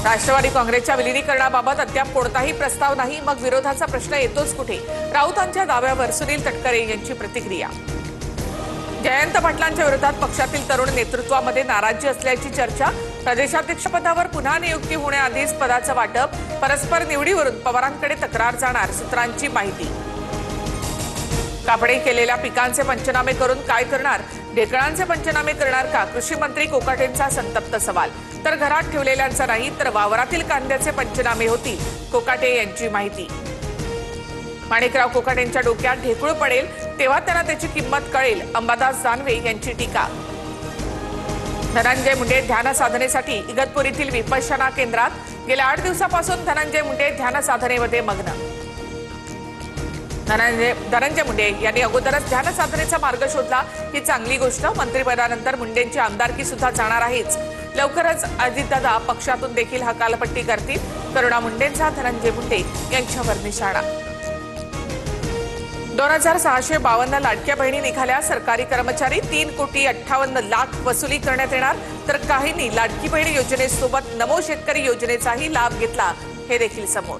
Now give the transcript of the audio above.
राष्ट्रवादी काँग्रेसच्या विलीनीकरणाबाबत अद्याप कोणताही प्रस्ताव नाही, मग विरोधाचा प्रश्न येतोच कुठे? राऊतांच्या दाव्यावर सुनील तटकरे यांची प्रतिक्रिया. जयंत पाटलांच्या विरोधात पक्षातील तरुण नेतृत्वामध्ये नाराजी असल्याची चर्चा. प्रदेशाध्यक्षपदावर पुन्हा नियुक्ती होण्याआधीच पदाचं वाटप, परस्पर निवडीवरून पवारांकडे तक्रार जाणार, सूत्रांची माहिती. कापणी केलेल्या पिकांचे पंचनामे करून काय करणार? ढेकळांचे पंचनामे करणार का? कृषी मंत्री कोकाटेंचा संतप्त सवाल. तर घरात ठेवलेल्यांचा नाही, तर वावरातील कांद्याचे पंचनामे होतील, कोकाटे यांची माहिती. माणिकराव कोकाटेंच्या डोक्यात ढेकूळ पडेल तेव्हा त्यांना त्याची किंमत कळेल, अंबादास दानवे यांची टीका. धनंजय मुंडे ध्यान साधनेसाठी इगतपुरीतील विपश्यना केंद्रात. गेल्या 8 दिवसापासून धनंजय मुंडे ध्यान साधनेमध्ये मग्न. धनंजय मुंडे यांनी अगोदरच ध्यान साधनेचा मार्ग शोधला, ही चांगली गोष्ट. मंत्रिपदानंतर मुंडेंची आमदारकी सुद्धा जाणार आहेच. लवकरच अजितदादा पक्षातून देखील हकालपट्टी करतील. करुणा मुंडेंचा धनंजय मुंडे यांच्यावर निशाणा. 2652 लाडक्या बहिणी निघाल्या. सरकारी कर्मचारी 3,58,00,000 वसुली करण्यात येणार. तर काहींनी लाडकी बहीण योजनेसोबत नमो शेतकरी योजनेचाही लाभ घेतला, हे देखील समोर.